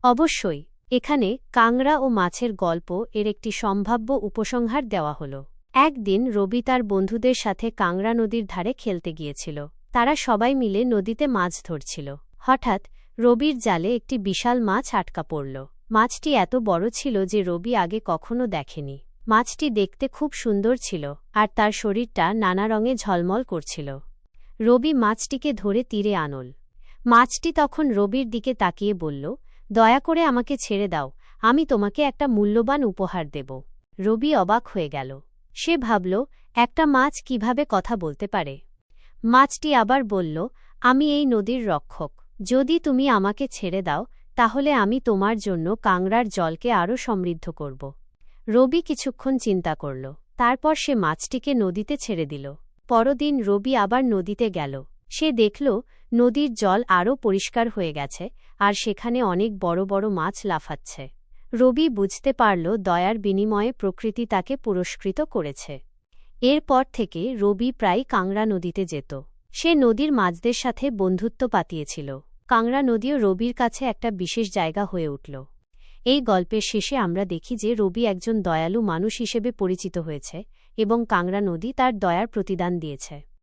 অবশ্যই, এখানে কাংড়া ও মাছের গল্প এর একটি সম্ভাব্য উপসংহার দেওয়া হল। একদিন রবি তার বন্ধুদের সাথে কাংড়া নদীর ধারে খেলতে গিয়েছিল। তারা সবাই মিলে নদীতে মাছ ধরছিল। হঠাৎ রবির জালে একটি বিশাল মাছ আটকা পড়ল। মাছটি এত বড় ছিল যে রবি আগে কখনো দেখেনি। মাছটি দেখতে খুব সুন্দর ছিল আর তার শরীরটা নানা রঙে ঝলমল করছিল। রবি মাছটিকে ধরে তীরে আনল। মাছটি তখন রবির দিকে তাকিয়ে বলল, দয়া করে আমাকে ছেড়ে দাও, আমি তোমাকে একটা মূল্যবান উপহার দেব। রবি অবাক হয়ে গেল। সে ভাবল, একটা মাছ কিভাবে কথা বলতে পারে। মাছটি আবার বলল, আমি এই নদীর রক্ষক, যদি তুমি আমাকে ছেড়ে দাও তাহলে আমি তোমার জন্য কাংড়ার জলকে আরও সমৃদ্ধ করব। রবি কিছুক্ষণ চিন্তা করল, তারপর সে মাছটিকে নদীতে ছেড়ে দিল। পরদিন রবি আবার নদীতে গেল। সে দেখল নদীর জল আরও পরিষ্কার হয়ে গেছে আর সেখানে অনেক বড় বড় মাছ লাফাচ্ছে। রবি বুঝতে পারল দয়ার বিনিময়ে প্রকৃতি তাকে পুরস্কৃত করেছে। এরপর থেকে রবি প্রায় কাংড়া নদীতে যেত। সে নদীর মাছদের সাথে বন্ধুত্ব পাতিয়েছিল। কাংড়া নদীও রবির কাছে একটা বিশেষ জায়গা হয়ে উঠল। এই গল্পের শেষে আমরা দেখি যে রবি একজন দয়ালু মানুষ হিসেবে পরিচিত হয়েছে এবং কাংড়া নদী তার দয়ার প্রতিদান দিয়েছে।